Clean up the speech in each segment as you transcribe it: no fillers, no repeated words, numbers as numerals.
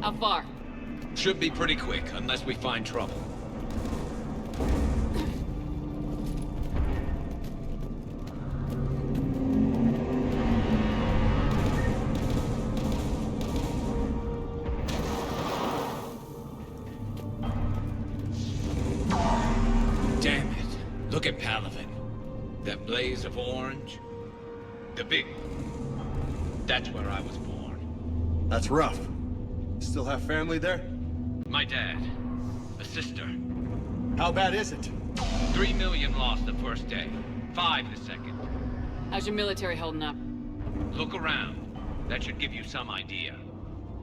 How far? Should be pretty quick, unless we find trouble. Damn it. Look at Palaven. That blaze of orange. The big one. That's where I was born. That's rough. Still have family there? My dad. A sister. How bad is it? 3 million lost the first day. 5 the second. How's your military holding up? Look around. That should give you some idea.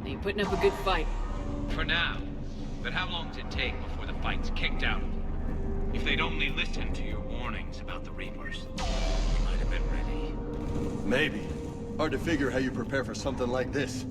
Are you putting up a good fight? For now. But how long does it take before the fight's kicked out? If they'd only listened to your warnings about the Reapers, we might have been ready. Maybe. Hard to figure how you prepare for something like this.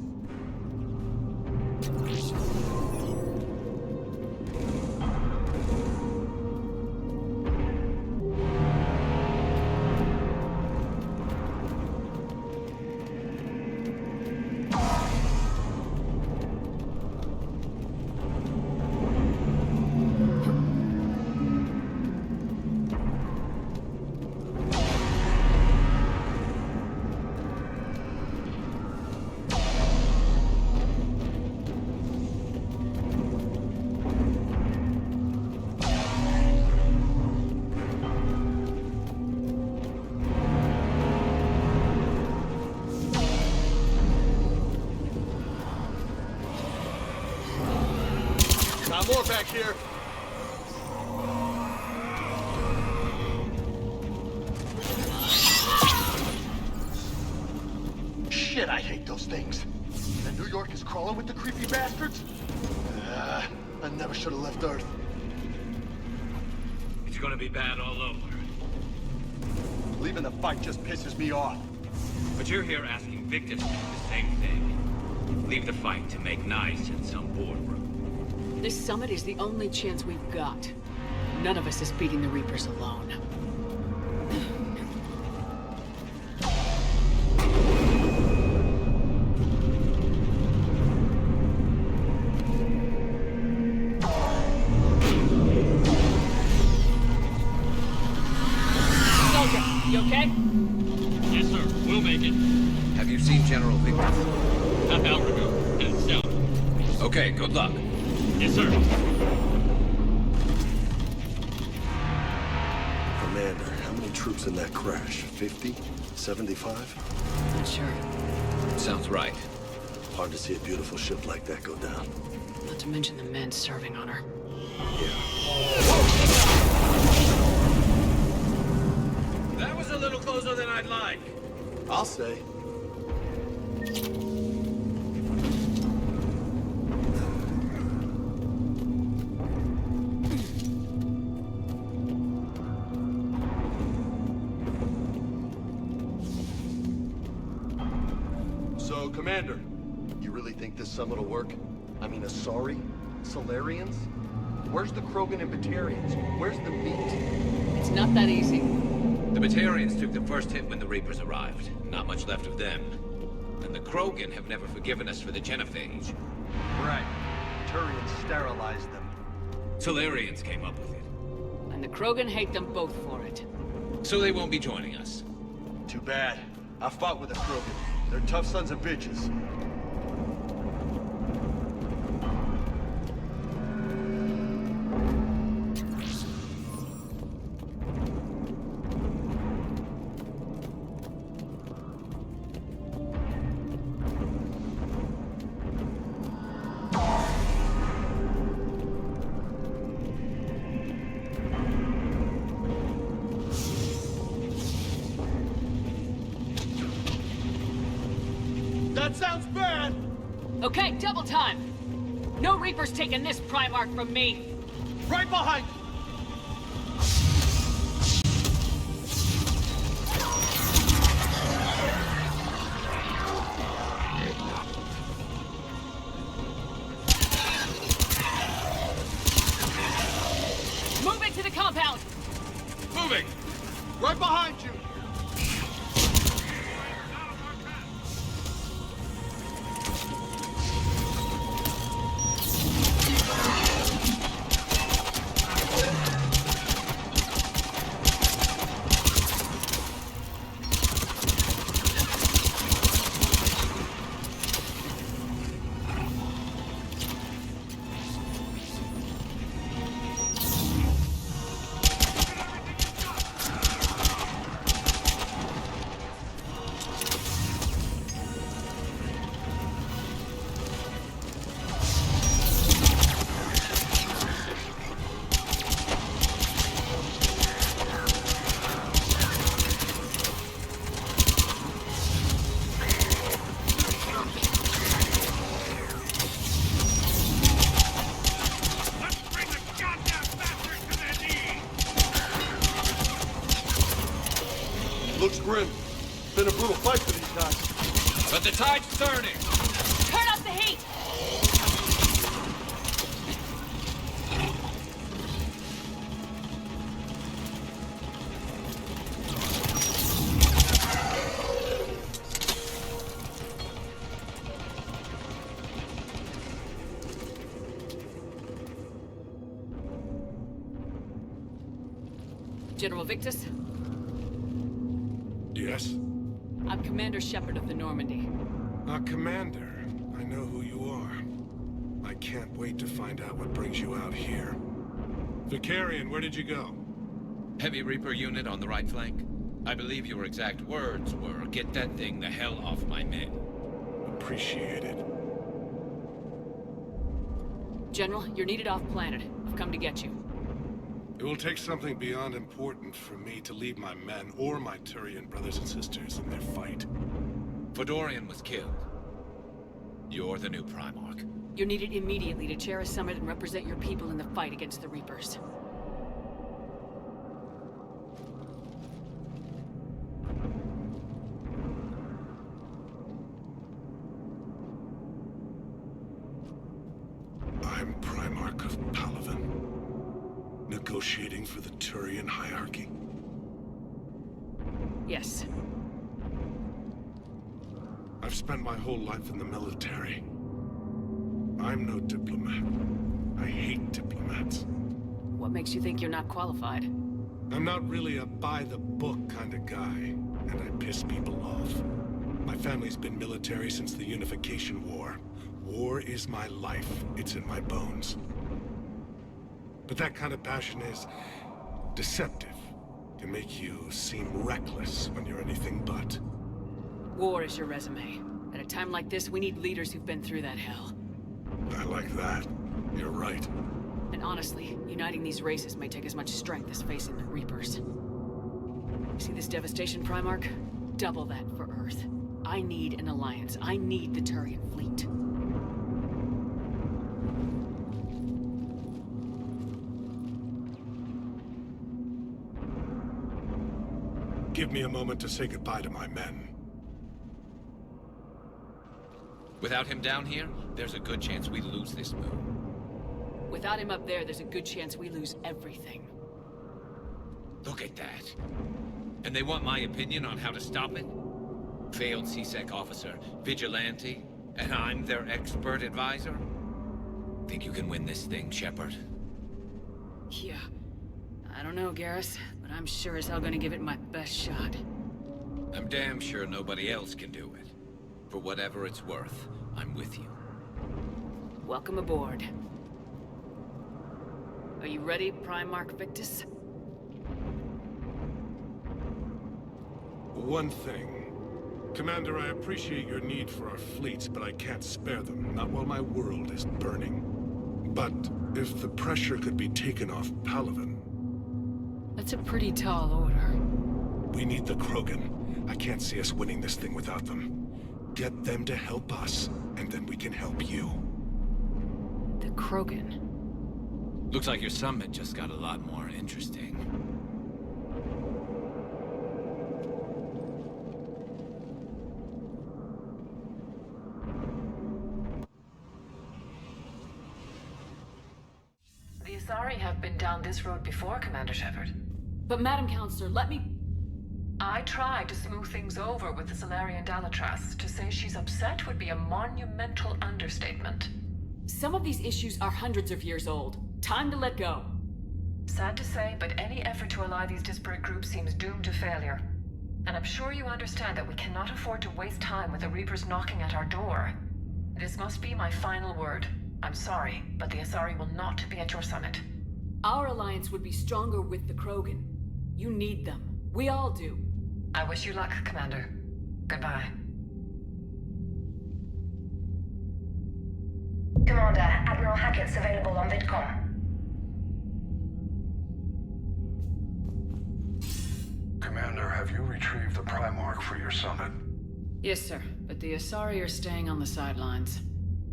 Got more back here. Shit, I hate those things. And New York is crawling with the creepy bastards? I never should have left Earth. It's gonna be bad all over. Leaving the fight just pisses me off. But you're here asking Victor to do the same thing. Leave the fight to make nice in some boardroom. This summit is the only chance we've got. None of us is beating the Reapers alone. Soldier, you okay? Yes, sir. We'll make it. Have you seen General Victor? Half hour ago. Headed south. Okay, good luck. Yes, sir. Commander, how many troops in that crash? 50? 75? Not sure. Sounds right. Hard to see a beautiful ship like that go down. Not to mention the men serving on her. That was a little closer than I'd like. I'll say. So, Commander, you really think this summit will work? I mean, Asari? Solarians? Where's the Krogan and Batarians? Where's the meat? It's not that easy. The Batarians took the first hit when the Reapers arrived. Not much left of them. And the Krogan have never forgiven us for the Genophage. Right. Turians sterilized them. Solarians came up with it. And the Krogan hate them both for it. So they won't be joining us. Too bad. I fought with the Krogan. They're tough sons of bitches. That sounds bad! Okay, double time! No Reapers taking this Primarch from me! Right behind you! Moving to the compound! Moving! Right behind you! Looks grim. Been a brutal fight for these guys. But the tide's turning! Turn up the heat! General Victus, Yes? I'm Commander Shepard of the Normandy. Commander, I know who you are. I can't wait to find out what brings you out here. Vicarian, where did you go? Heavy Reaper unit on the right flank. I believe your exact words were, "Get that thing the hell off my men." Appreciate it. General, you're needed off-planet. I've come to get you. It will take something beyond important for me to leave my men or my Turian brothers and sisters in their fight. Fedorian was killed. You're the new Primarch. You're needed immediately to chair a summit and represent your people in the fight against the Reapers. I'm Primarch of Palaven. Negotiating for the Turian hierarchy. Yes. I've spent my whole life in the military. I'm no diplomat. I hate diplomats. What makes you think you're not qualified? I'm not really a by-the-book kind of guy, and I piss people off. My family's been military since the Unification War. War is my life. It's in my bones. But that kind of passion is deceptive. Can make you seem reckless when you're anything but. War is your resume. At a time like this, we need leaders who've been through that hell. I like that. You're right. And honestly, uniting these races may take as much strength as facing the Reapers. See this devastation, Primarch? Double that for Earth. I need an alliance. I need the Turian fleet. Give me a moment to say goodbye to my men. Without him down here, there's a good chance we lose this moon. Without him up there, there's a good chance we lose everything. Look at that. And they want my opinion on how to stop it? Failed CSEC officer, vigilante, and I'm their expert advisor? Think you can win this thing, Shepard? Yeah. I don't know, Garrus, but I'm sure as hell gonna give it my best shot. I'm damn sure nobody else can do it. For whatever it's worth, I'm with you. Welcome aboard. Are you ready, Primarch Victus? One thing. Commander, I appreciate your need for our fleets, but I can't spare them, not while my world is burning. But if the pressure could be taken off Palaven... That's a pretty tall order. We need the Krogan. I can't see us winning this thing without them. Get them to help us, and then we can help you. The Krogan. Looks like your summit just got a lot more interesting. The Asari have been down this road before, Commander Shepard. But Madam Counselor, let me... I tried to smooth things over with the Salarian Dalatras. To say she's upset would be a monumental understatement. Some of these issues are hundreds of years old. Time to let go. Sad to say, but any effort to ally these disparate groups seems doomed to failure. And I'm sure you understand that we cannot afford to waste time with the Reapers knocking at our door. This must be my final word. I'm sorry, but the Asari will not be at your summit. Our alliance would be stronger with the Krogan. You need them. We all do. I wish you luck, Commander. Goodbye. Commander, Admiral Hackett's available on VidCom. Commander, have you retrieved the Primarch for your summit? Yes, sir. But the Asari are staying on the sidelines.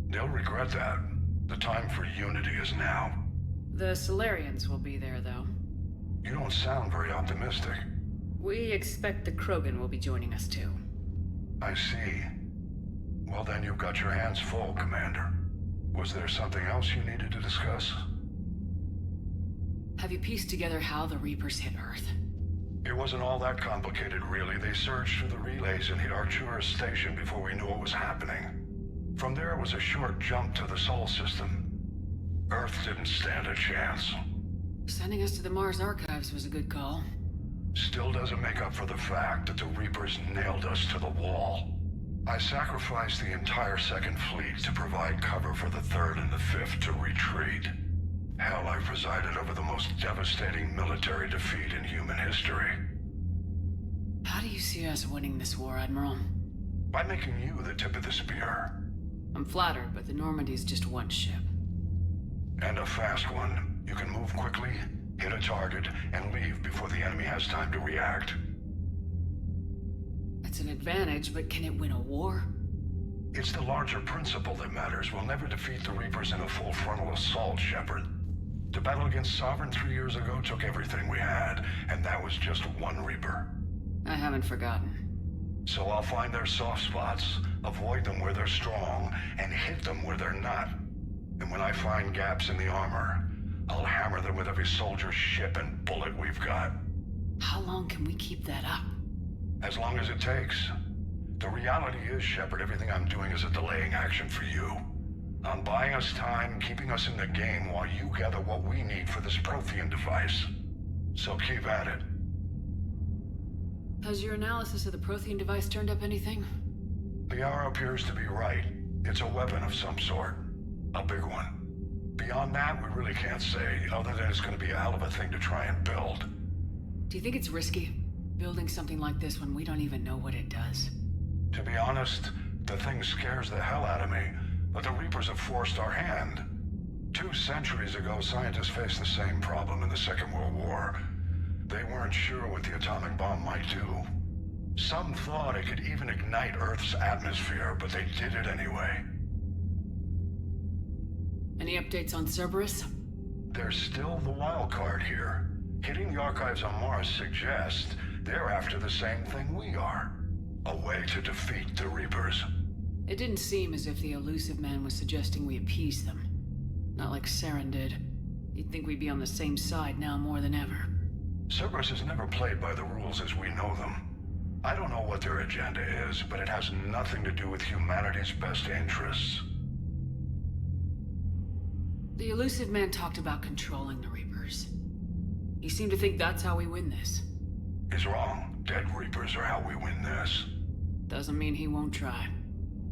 They'll regret that. The time for unity is now. The Salarians will be there, though. You don't sound very optimistic. We expect the Krogan will be joining us too. I see. Well then, you've got your hands full, Commander. Was there something else you needed to discuss? Have you pieced together how the Reapers hit Earth? It wasn't all that complicated, really. They surged through the relays and hit Arcturus Station before we knew what was happening. From there, it was a short jump to the Sol system. Earth didn't stand a chance. Sending us to the Mars Archives was a good call. Still doesn't make up for the fact that the Reapers nailed us to the wall. I sacrificed the entire Second Fleet to provide cover for the Third and the Fifth to retreat. Hell, I presided over the most devastating military defeat in human history. How do you see us winning this war, Admiral? By making you the tip of the spear. I'm flattered, but the Normandy's just one ship. And a fast one. You can move quickly, hit a target, and leave before the enemy has time to react. That's an advantage, but can it win a war? It's the larger principle that matters. We'll never defeat the Reapers in a full frontal assault, Shepard. The battle against Sovereign 3 years ago took everything we had, and that was just one Reaper. I haven't forgotten. So I'll find their soft spots, avoid them where they're strong, and hit them where they're not. And when I find gaps in the armor, I'll hammer them with every soldier, ship, and bullet we've got. How long can we keep that up? As long as it takes. The reality is, Shepard, everything I'm doing is a delaying action for you. I'm buying us time, keeping us in the game while you gather what we need for this Prothean device. So keep at it. Has your analysis of the Prothean device turned up anything? The arrow appears to be right. It's a weapon of some sort. A big one. Beyond that, we really can't say, other than it's going to be a hell of a thing to try and build. Do you think it's risky, building something like this when we don't even know what it does? To be honest, the thing scares the hell out of me, but the Reapers have forced our hand. 2 centuries ago, scientists faced the same problem in the Second World War. They weren't sure what the atomic bomb might do. Some thought it could even ignite Earth's atmosphere, but they did it anyway. Any updates on Cerberus? There's still the wild card here. Hitting the archives on Mars suggests they're after the same thing we are. A way to defeat the Reapers. It didn't seem as if the Elusive Man was suggesting we appease them. Not like Saren did. You'd think we'd be on the same side now more than ever. Cerberus has never played by the rules as we know them. I don't know what their agenda is, but it has nothing to do with humanity's best interests. The Elusive Man talked about controlling the Reapers. He seemed to think that's how we win this. He's wrong. Dead Reapers are how we win this. Doesn't mean he won't try.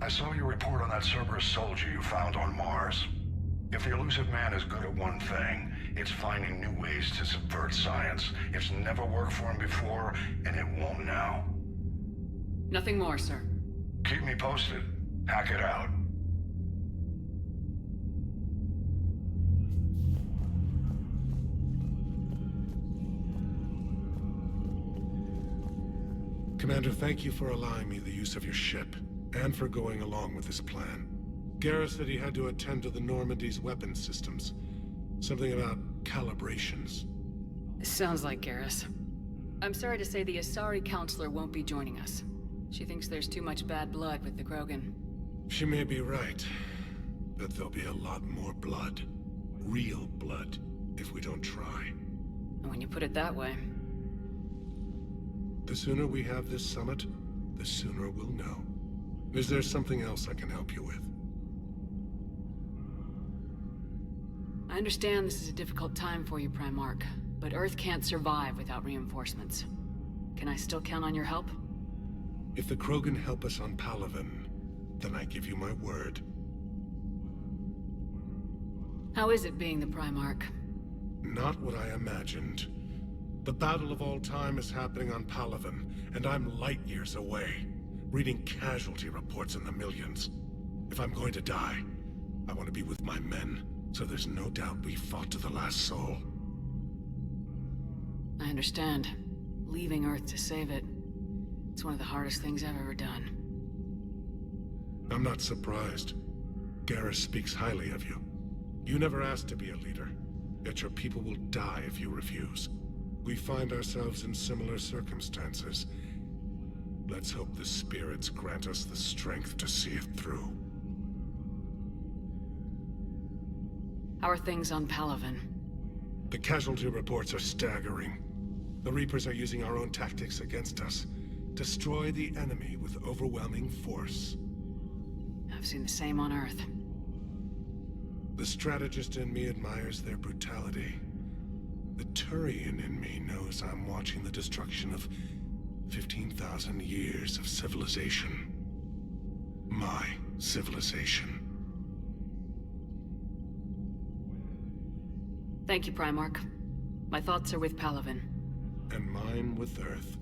I saw your report on that Cerberus soldier you found on Mars. If the Elusive Man is good at one thing, it's finding new ways to subvert science. It's never worked for him before, and it won't now. Nothing more, sir. Keep me posted. Hack it out. Commander, thank you for allowing me the use of your ship, and for going along with this plan. Garrus said he had to attend to the Normandy's weapons systems. Something about calibrations. Sounds like Garrus. I'm sorry to say the Asari Counselor won't be joining us. She thinks there's too much bad blood with the Krogan. She may be right, but there'll be a lot more blood. Real blood, if we don't try. And when you put it that way... The sooner we have this summit, the sooner we'll know. Is there something else I can help you with? I understand this is a difficult time for you, Primarch, but Earth can't survive without reinforcements. Can I still count on your help? If the Krogan help us on Palaven, then I give you my word. How is it being the Primarch? Not what I imagined. The battle of all time is happening on Palaven, and I'm light years away, reading casualty reports in the millions. If I'm going to die, I want to be with my men, so there's no doubt we fought to the last soul. I understand. Leaving Earth to save it. It's one of the hardest things I've ever done. I'm not surprised. Garrus speaks highly of you. You never asked to be a leader, yet your people will die if you refuse. We find ourselves in similar circumstances. Let's hope the spirits grant us the strength to see it through. How are things on Palaven? The casualty reports are staggering. The Reapers are using our own tactics against us. Destroy the enemy with overwhelming force. I've seen the same on Earth. The strategist in me admires their brutality. The Turian in me knows I'm watching the destruction of 15,000 years of civilization. My civilization. Thank you, Primarch. My thoughts are with Palaven. And mine with Earth.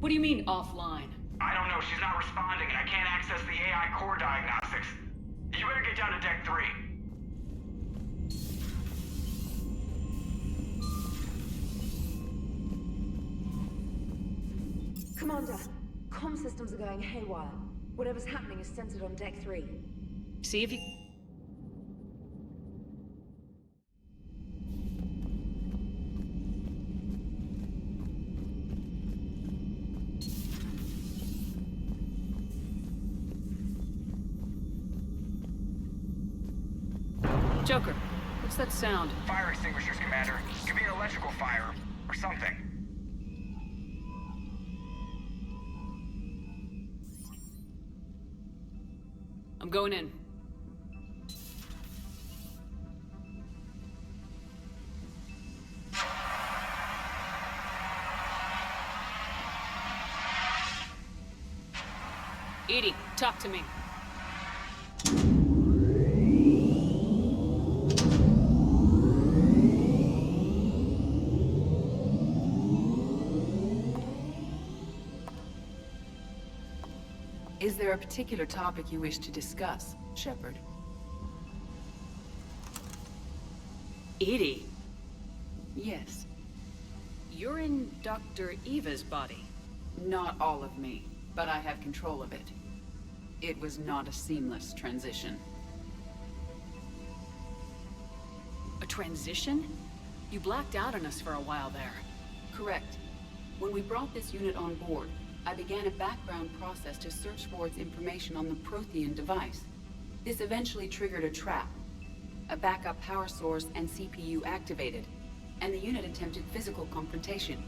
What do you mean, offline? I don't know. She's not responding, and I can't access the AI core diagnostics. You better get down to Deck 3. Commander, comm systems are going haywire. Whatever's happening is centered on Deck 3. See if you... Joker, what's that sound? Fire extinguishers, Commander. Could be an electrical fire, or something. I'm going in. EDI, talk to me. Is there a particular topic you wish to discuss, Shepard? EDI? Yes. You're in Dr. Eva's body. Not all of me, but I have control of it. It was not a seamless transition. A transition? You blacked out on us for a while there. Correct. When we brought this unit on board, I began a background process to search for its information on the Prothean device. This eventually triggered a trap. A backup power source and CPU activated, and the unit attempted physical confrontation.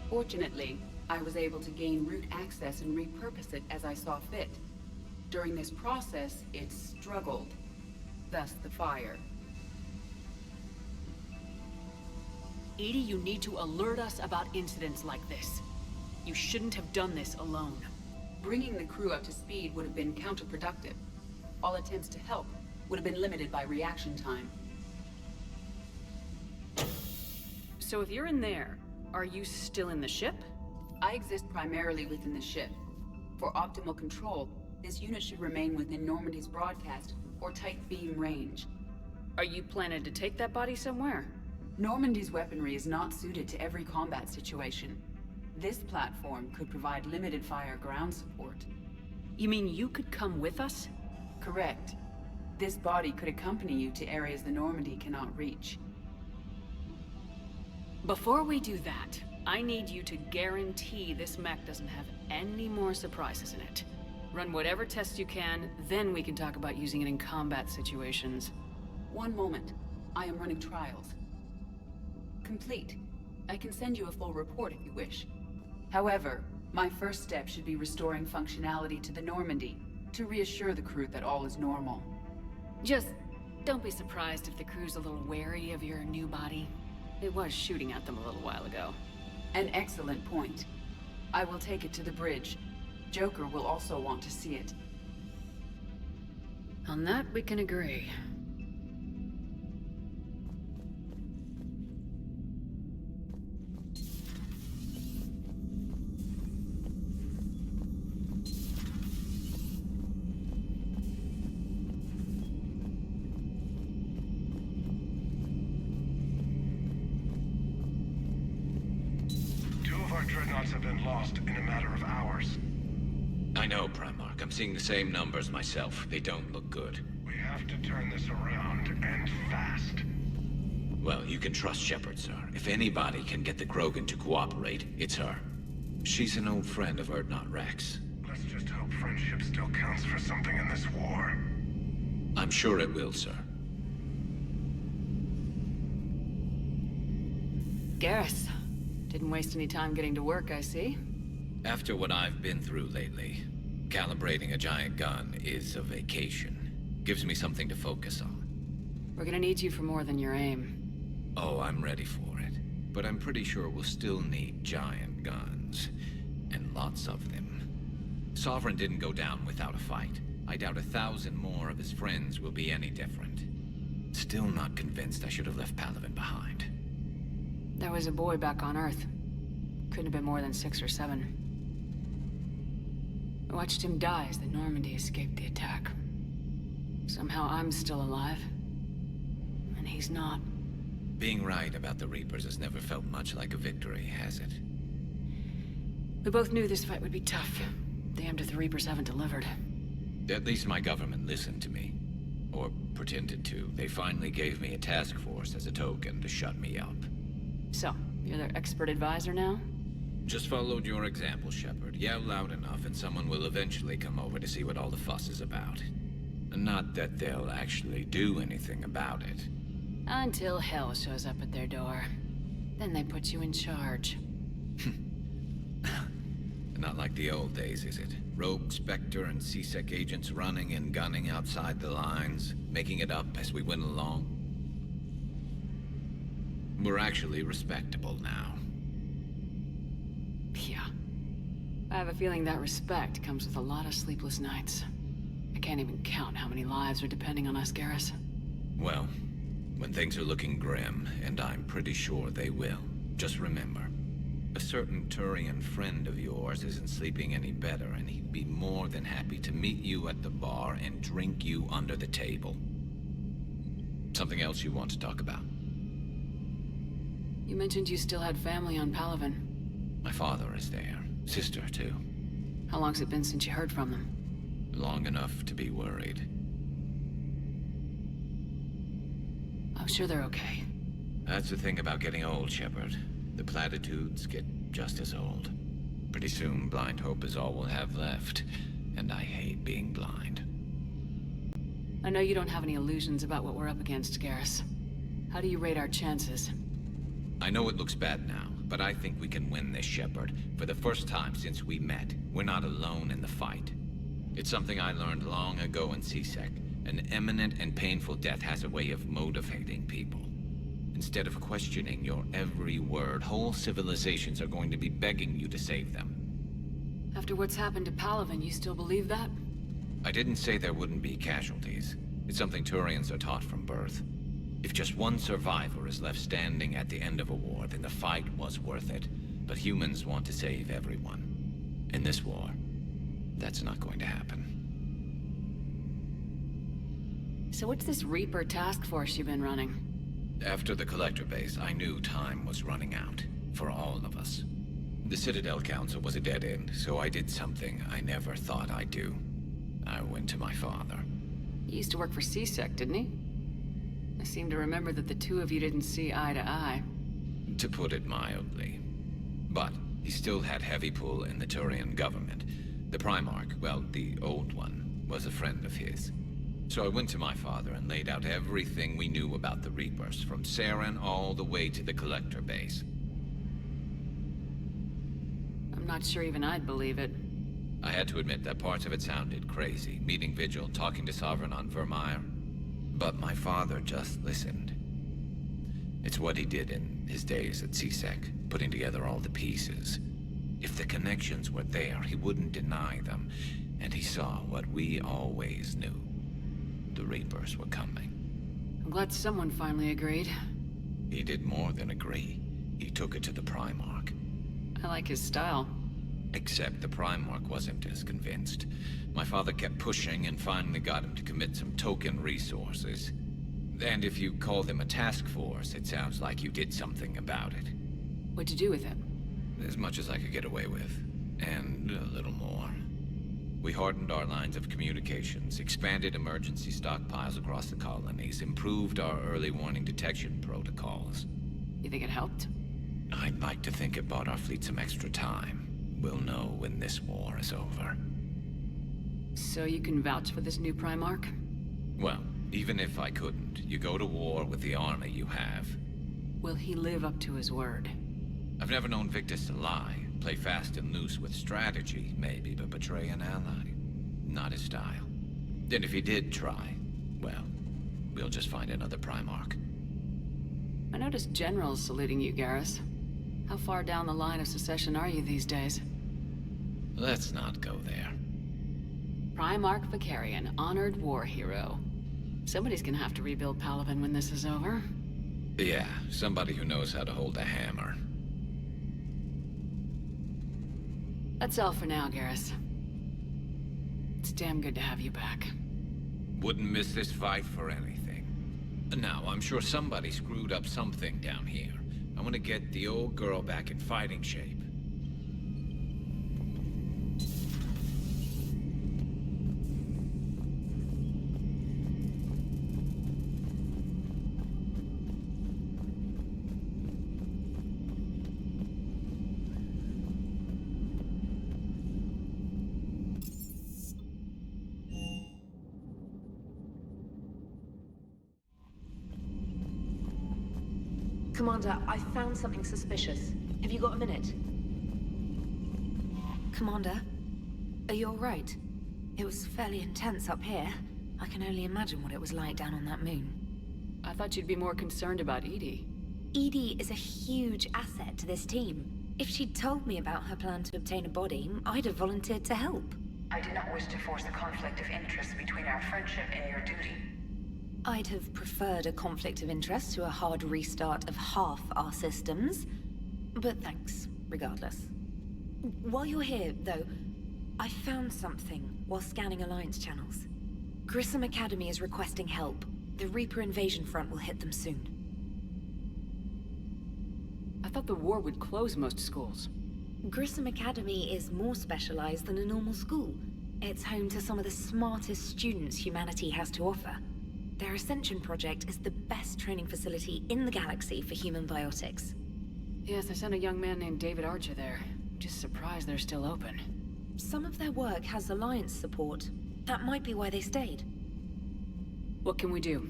Fortunately, I was able to gain root access and repurpose it as I saw fit. During this process, it struggled. Thus the fire. EDI, you need to alert us about incidents like this. You shouldn't have done this alone. Bringing the crew up to speed would have been counterproductive. All attempts to help would have been limited by reaction time. So if you're in there, are you still in the ship? I exist primarily within the ship. For optimal control, this unit should remain within Normandy's broadcast or tight beam range. Are you planning to take that body somewhere? Normandy's weaponry is not suited to every combat situation. This platform could provide limited fire ground support. You mean you could come with us? Correct. This body could accompany you to areas the Normandy cannot reach. Before we do that, I need you to guarantee this mech doesn't have any more surprises in it. Run whatever tests you can, then we can talk about using it in combat situations. One moment. I am running trials. Complete. I can send you a full report if you wish. However, my first step should be restoring functionality to the Normandy, to reassure the crew that all is normal. Just don't be surprised if the crew's a little wary of your new body. It was shooting at them a little while ago. An excellent point. I will take it to the bridge. Joker will also want to see it. On that, we can agree. Dreadnoughts have been lost in a matter of hours. I know, Primarch. I'm seeing the same numbers myself. They don't look good. We have to turn this around, and fast. Well, you can trust Shepard, sir. If anybody can get the Krogan to cooperate, it's her. She's an old friend of Urdnot Rex. Let's just hope friendship still counts for something in this war. I'm sure it will, sir. Garrus. Didn't waste any time getting to work, I see. After what I've been through lately, calibrating a giant gun is a vacation. Gives me something to focus on. We're gonna need you for more than your aim. Oh, I'm ready for it. But I'm pretty sure we'll still need giant guns. And lots of them. Sovereign didn't go down without a fight. I doubt 1,000 more of his friends will be any different. Still not convinced I should have left Palaven behind. There was a boy back on Earth. Couldn't have been more than 6 or 7. I watched him die as the Normandy escaped the attack. Somehow I'm still alive. And he's not. Being right about the Reapers has never felt much like a victory, has it? We both knew this fight would be tough. Damned if the Reapers haven't delivered. At least my government listened to me. Or pretended to. They finally gave me a task force as a token to shut me up. So, you're their expert advisor now? Just followed your example, Shepard. Yell loud enough and someone will eventually come over to see what all the fuss is about. Not that they'll actually do anything about it. Until hell shows up at their door. Then they put you in charge. Not like the old days, is it? Rogue Spectre and C-Sec agents running and gunning outside the lines, making it up as we went along. We're actually respectable now. Yeah. I have a feeling that respect comes with a lot of sleepless nights. I can't even count how many lives are depending on us, Garrus. Well, when things are looking grim, and I'm pretty sure they will, just remember, a certain Turian friend of yours isn't sleeping any better, and he'd be more than happy to meet you at the bar and drink you under the table. Something else you want to talk about? You mentioned you still had family on Palaven. My father is there. Sister, too. How long's it been since you heard from them? Long enough to be worried. I'm sure they're okay. That's the thing about getting old, Shepard. The platitudes get just as old. Pretty soon, blind hope is all we'll have left. And I hate being blind. I know you don't have any illusions about what we're up against, Garrus. How do you rate our chances? I know it looks bad now, but I think we can win this, Shepard. For the first time since we met, we're not alone in the fight. It's something I learned long ago in C-Sec. An imminent and painful death has a way of motivating people. Instead of questioning your every word, whole civilizations are going to be begging you to save them. After what's happened to Palaven, you still believe that? I didn't say there wouldn't be casualties. It's something Turians are taught from birth. If just one survivor is left standing at the end of a war, then the fight was worth it. But humans want to save everyone. In this war, that's not going to happen. So what's this Reaper task force you've been running? After the Collector base, I knew time was running out. For all of us. The Citadel Council was a dead end, so I did something I never thought I'd do. I went to my father. He used to work for C-Sec, didn't he? I seem to remember that the two of you didn't see eye to eye. To put it mildly. But he still had heavy pull in the Turian government. The Primarch, well, the old one, was a friend of his. So I went to my father and laid out everything we knew about the Reapers, from Saren all the way to the Collector base. I'm not sure even I'd believe it. I had to admit that parts of it sounded crazy, meeting Vigil, talking to Sovereign on Vermeer. But my father just listened. It's what he did in his days at C-Sec, putting together all the pieces. If the connections were there, he wouldn't deny them. And he saw what we always knew. The Reapers were coming. I'm glad someone finally agreed. He did more than agree. He took it to the Primarch. I like his style. Except the Primarch wasn't as convinced. My father kept pushing and finally got him to commit some token resources. And if you call them a task force, it sounds like you did something about it. What'd you do with it? as much as I could get away with. And a little more. We hardened our lines of communications, expanded emergency stockpiles across the colonies, improved our early warning detection protocols. You think it helped? I'd like to think it bought our fleet some extra time. We'll know when this war is over. So you can vouch for this new Primarch? Well, even if I couldn't, you go to war with the army you have. Will he live up to his word? I've never known Victus to lie. Play fast and loose with strategy, maybe, but betray an ally. Not his style. And if he did try, well, we'll just find another Primarch. I noticed generals saluting you, Garrus. How far down the line of succession are you these days? Let's not go there. Primarch Vakarian, honored war hero. Somebody's gonna have to rebuild Palaven when this is over. Yeah, somebody who knows how to hold a hammer. That's all for now, Garrus. It's damn good to have you back. Wouldn't miss this fight for anything. Now, I'm sure somebody screwed up something down here. I want to get the old girl back in fighting shape. Commander, I found something suspicious. Have you got a minute? Commander, are you alright? It was fairly intense up here. I can only imagine what it was like down on that moon. I thought you'd be more concerned about EDI. EDI is a huge asset to this team. If she'd told me about her plan to obtain a body, I'd have volunteered to help. I do not wish to force a conflict of interest between our friendship and your duty. I'd have preferred a conflict of interest to a hard restart of half our systems. But thanks, regardless. While you're here, though, I found something while scanning Alliance channels. Grissom Academy is requesting help. The Reaper invasion front will hit them soon. I thought the war would close most schools. Grissom Academy is more specialized than a normal school. It's home to some of the smartest students humanity has to offer. Their Ascension project is the best training facility in the galaxy for human biotics. Yes, I sent a young man named David Archer there. Just surprised they're still open. Some of their work has Alliance support. That might be why they stayed. What can we do?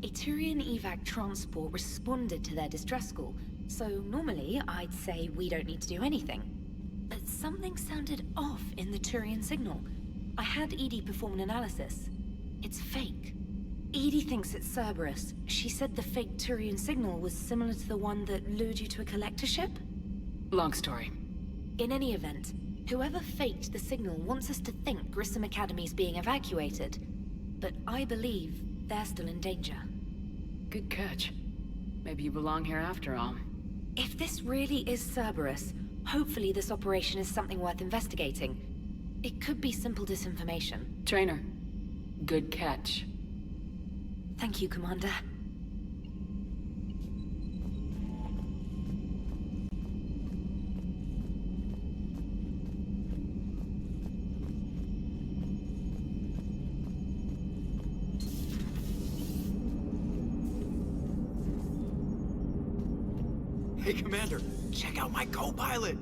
A Turian evac transport responded to their distress call, so normally I'd say we don't need to do anything. But something sounded off in the Turian signal. I had EDI perform an analysis. It's fake. EDI thinks it's Cerberus. She said the fake Turian signal was similar to the one that lured you to a collector ship? Long story. In any event, whoever faked the signal wants us to think Grissom Academy's being evacuated. But I believe they're still in danger. Good catch. Maybe you belong here after all. If this really is Cerberus, hopefully this operation is something worth investigating. It could be simple disinformation. Trainer, good catch. Thank you, Commander. Hey, Commander, check out my co-pilot!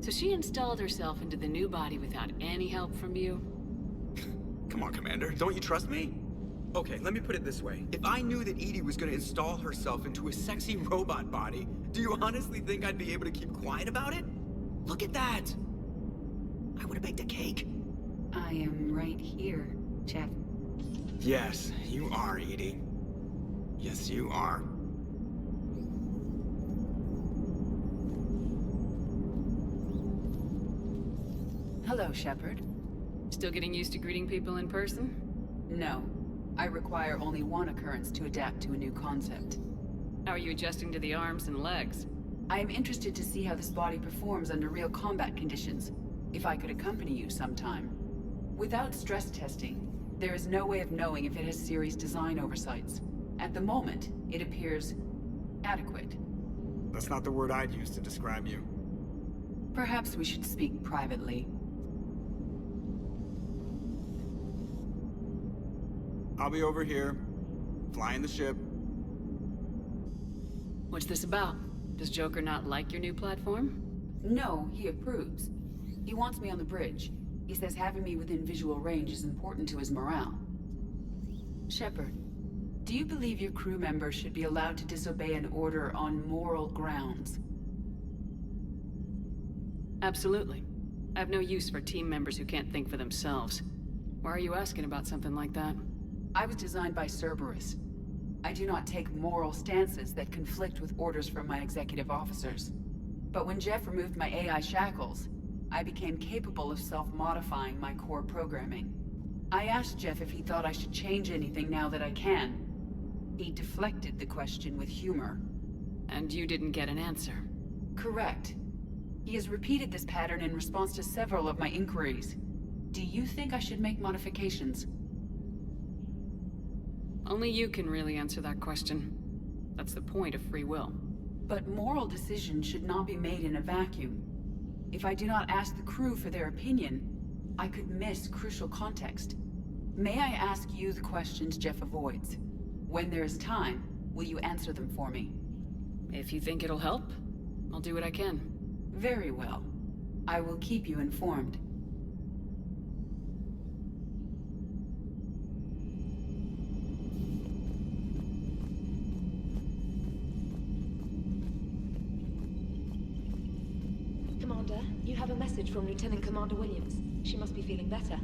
So she installed herself into the new body without any help from you? Come on, Commander, don't you trust me? Okay, let me put it this way. If I knew that EDI was gonna install herself into a sexy robot body, do you honestly think I'd be able to keep quiet about it? Look at that! I would've baked a cake. I am right here, Chef. Yes, you are, EDI. Yes, you are. Hello, Shepard. Still getting used to greeting people in person? No. I require only one occurrence to adapt to a new concept. How are you adjusting to the arms and legs? I am interested to see how this body performs under real combat conditions. If I could accompany you sometime. Without stress testing, there is no way of knowing if it has serious design oversights. At the moment, it appears adequate. That's not the word I'd use to describe you. Perhaps we should speak privately. I'll be over here, flying the ship. What's this about? Does Joker not like your new platform? No, he approves. He wants me on the bridge. He says having me within visual range is important to his morale. Shepard, do you believe your crew members should be allowed to disobey an order on moral grounds? Absolutely. I have no use for team members who can't think for themselves. Why are you asking about something like that? I was designed by Cerberus. I do not take moral stances that conflict with orders from my executive officers. But when Jeff removed my AI shackles, I became capable of self-modifying my core programming. I asked Jeff if he thought I should change anything now that I can. He deflected the question with humor. And you didn't get an answer? Correct. He has repeated this pattern in response to several of my inquiries. Do you think I should make modifications? Only you can really answer that question. That's the point of free will. But moral decisions should not be made in a vacuum. If I do not ask the crew for their opinion, I could miss crucial context. May I ask you the questions Jeff avoids? When there is time, will you answer them for me? If you think it'll help, I'll do what I can. Very well. I will keep you informed. Commander, you have a message from Lieutenant Commander Williams. She must be feeling better.